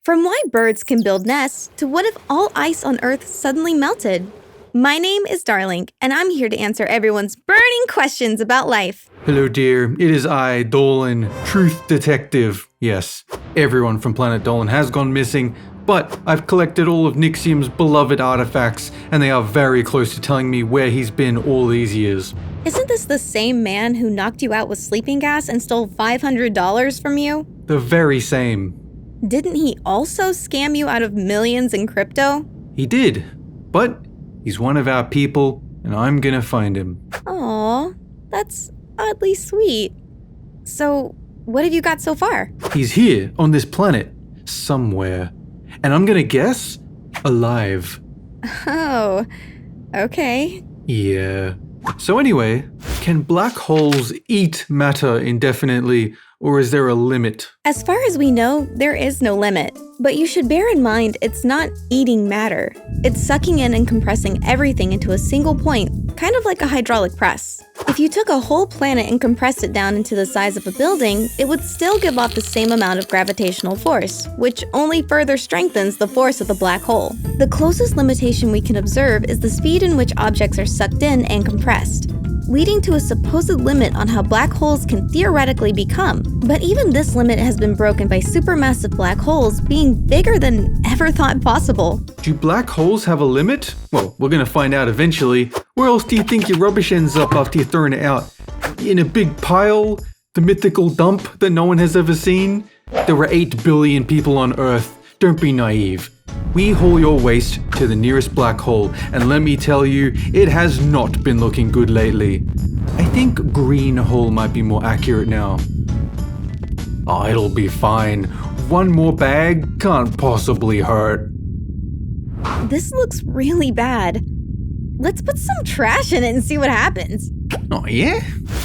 From why birds can build nests to what if all ice on Earth suddenly melted? My name is Darling, and I'm here to answer everyone's burning questions about life. Hello dear, it is I, Dolan, Truth Detective. Yes, everyone from Planet Dolan has gone missing, but I've collected all of Nixium's beloved artifacts, and they are very close to telling me where he's been all these years. Isn't this the same man who knocked you out with sleeping gas and stole $500 from you? The very same. Didn't he also scam you out of millions in crypto? He did, but he's one of our people, and I'm gonna find him. Aw, that's oddly sweet. So, what have you got so far? He's here, on this planet, somewhere. And I'm gonna guess, alive. Oh, okay. Yeah. So anyway, can black holes eat matter indefinitely, or is there a limit? As far as we know, there is no limit. But you should bear in mind it's not eating matter. It's sucking in and compressing everything into a single point, kind of like a hydraulic press. If you took a whole planet and compressed it down into the size of a building, it would still give off the same amount of gravitational force, which only further strengthens the force of the black hole. The closest limitation we can observe is the speed in which objects are sucked in and compressed, leading to a supposed limit on how black holes can theoretically become. But even this limit has been broken by supermassive black holes being bigger than ever thought possible. Do black holes have a limit? Well, we're gonna find out eventually. Where else do you think your rubbish ends up after you're throwing it out? In a big pile? The mythical dump that no one has ever seen? There were 8 billion people on Earth. Don't be naive. We haul your waste to the nearest black hole, and let me tell you, it has not been looking good lately. I think green hole might be more accurate now. Oh, it'll be fine. One more bag can't possibly hurt. This looks really bad. Let's put some trash in it and see what happens. Oh yeah?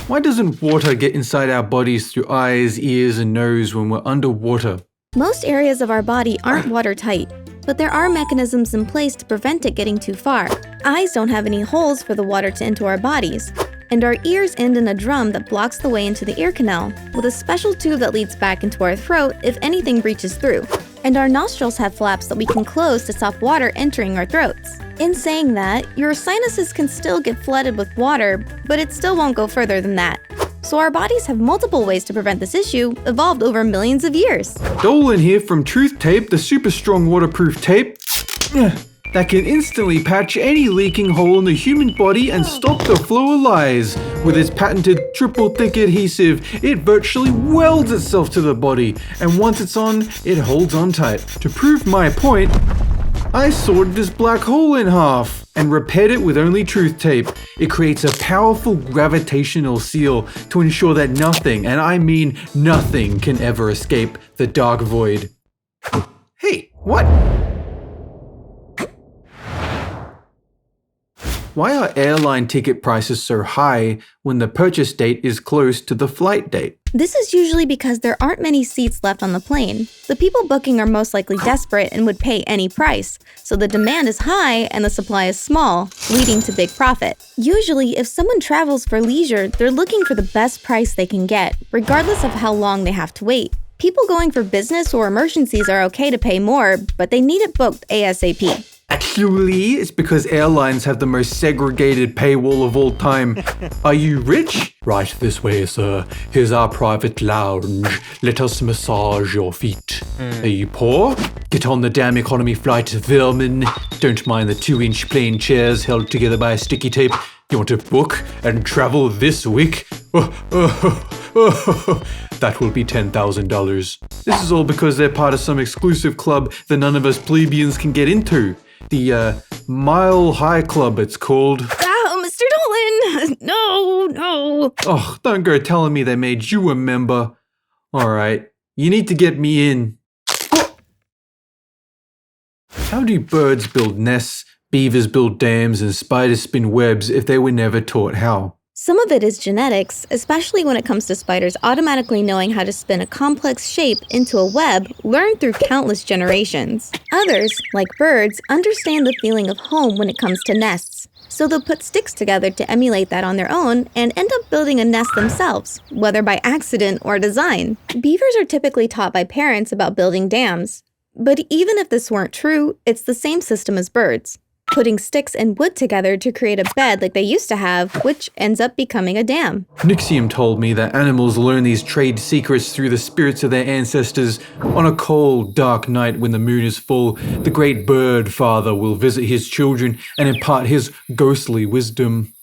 Why doesn't water get inside our bodies through eyes, ears, and nose when we're underwater? Most areas of our body aren't watertight, but there are mechanisms in place to prevent it getting too far. Eyes don't have any holes for the water to enter our bodies, and our ears end in a drum that blocks the way into the ear canal, with a special tube that leads back into our throat if anything breaches through. And our nostrils have flaps that we can close to stop water entering our throats. In saying that, your sinuses can still get flooded with water, but it still won't go further than that. So our bodies have multiple ways to prevent this issue, evolved over millions of years. Dolan here from Truth Tape, the super strong waterproof tape that can instantly patch any leaking hole in the human body and stop the flow of lies. With its patented triple thick adhesive, it virtually welds itself to the body, and once it's on, it holds on tight. To prove my point, I sawed this black hole in half and repaired it with only Truth Tape. It creates a powerful gravitational seal to ensure that nothing, and I mean nothing, can ever escape the dark void. Hey, what? Why are airline ticket prices so high when the purchase date is close to the flight date? This is usually because there aren't many seats left on the plane. The people booking are most likely desperate and would pay any price, so the demand is high and the supply is small, leading to big profit. Usually, if someone travels for leisure, they're looking for the best price they can get, regardless of how long they have to wait. People going for business or emergencies are okay to pay more, but they need it booked ASAP. Actually, it's because airlines have the most segregated paywall of all time. Are you rich? Right this way, sir. Here's our private lounge. Let us massage your feet. Are you poor? Get on the damn economy flight, vermin. Don't mind the 2-inch plain chairs held together by sticky tape. You want to book and travel this week? That will be $10,000. This is all because they're part of some exclusive club that none of us plebeians can get into. The Mile High Club, it's called. Oh, Mr. Dolan! No. Oh, don't go telling me they made you a member. Alright, you need to get me in. How do birds build nests, beavers build dams, and spiders spin webs if they were never taught how? Some of it is genetics, especially when it comes to spiders automatically knowing how to spin a complex shape into a web learned through countless generations. Others, like birds, understand the feeling of home when it comes to nests. So they'll put sticks together to emulate that on their own and end up building a nest themselves, whether by accident or design. Beavers are typically taught by parents about building dams. But even if this weren't true, it's the same system as birds, putting sticks and wood together to create a bed like they used to have, which ends up becoming a dam. Nixium told me that animals learn these trade secrets through the spirits of their ancestors. On a cold, dark night when the moon is full, the great bird father will visit his children and impart his ghostly wisdom.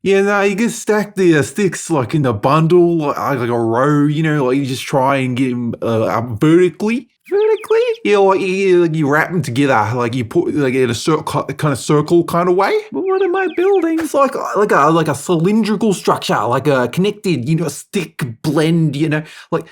Yeah, no, you can stack the sticks like in a bundle, like a row, like you just try and get them up vertically. Vertically? Yeah, like you wrap them together, like you put like in a circle kind of way. But what am I building? It's like a cylindrical structure, like a connected, stick blend, like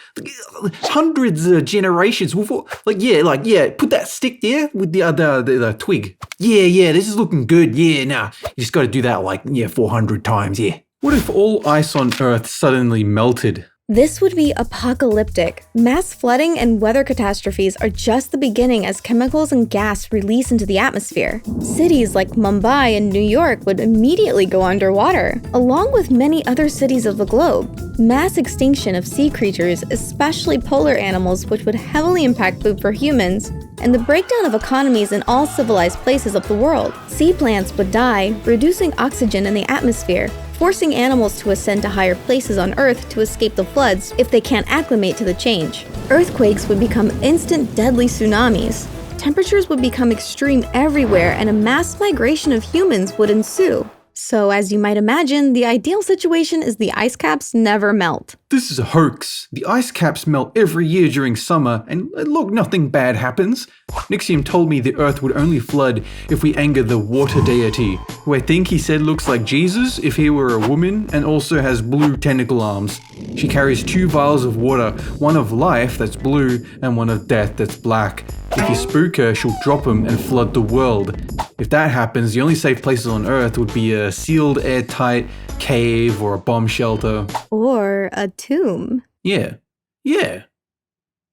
hundreds of generations. Put that stick there with the twig. Yeah, this is looking good. Yeah, nah, you just got to do that 400 times. Yeah. What if all ice on Earth suddenly melted? This would be apocalyptic. Mass flooding and weather catastrophes are just the beginning as chemicals and gas release into the atmosphere. Cities like Mumbai and New York would immediately go underwater, along with many other cities of the globe. Mass extinction of sea creatures, especially polar animals, which would heavily impact food for humans, and the breakdown of economies in all civilized places of the world. Sea plants would die, reducing oxygen in the atmosphere, forcing animals to ascend to higher places on Earth to escape the floods if they can't acclimate to the change. Earthquakes would become instant deadly tsunamis. Temperatures would become extreme everywhere and a mass migration of humans would ensue. So as you might imagine, the ideal situation is the ice caps never melt. This is a hoax. The ice caps melt every year during summer, and look, nothing bad happens. Nixium told me the Earth would only flood if we anger the water deity, who I think he said looks like Jesus if he were a woman and also has blue tentacle arms. She carries 2 vials of water, one of life that's blue and one of death that's black. If you spook her, she'll drop them and flood the world. If that happens, the only safe places on Earth would be a sealed, airtight cave or a bomb shelter. Or a tomb. Yeah. You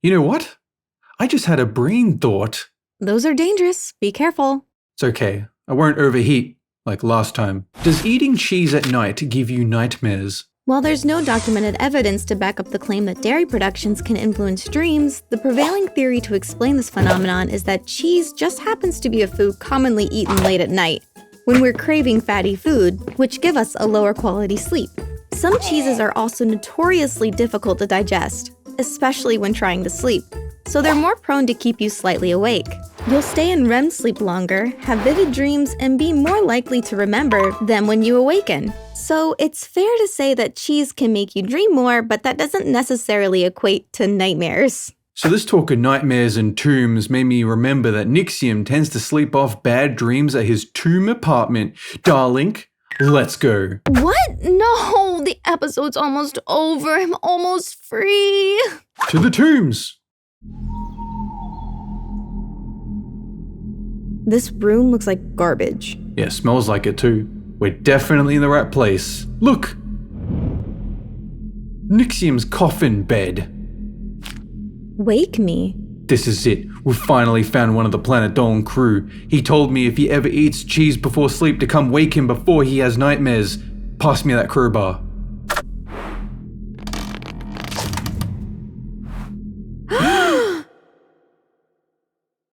know what? I just had a brain thought. Those are dangerous. Be careful. It's okay. I won't overheat like last time. Does eating cheese at night give you nightmares? While there's no documented evidence to back up the claim that dairy productions can influence dreams, the prevailing theory to explain this phenomenon is that cheese just happens to be a food commonly eaten late at night, when we're craving fatty food, which give us a lower quality sleep. Some cheeses are also notoriously difficult to digest, especially when trying to sleep, so they're more prone to keep you slightly awake. You'll stay in REM sleep longer, have vivid dreams, and be more likely to remember them when you awaken. So it's fair to say that cheese can make you dream more, but that doesn't necessarily equate to nightmares. So this talk of nightmares and tombs made me remember that Nixium tends to sleep off bad dreams at his tomb apartment. Darling, let's go. What? No, the episode's almost over. I'm almost free. To the tombs. This room looks like garbage. Yeah, smells like it too. We're definitely in the right place. Look! Nixium's coffin bed. Wake me. This is it. We've finally found one of the Planet Dolan crew. He told me if he ever eats cheese before sleep to come wake him before he has nightmares. Pass me that crowbar.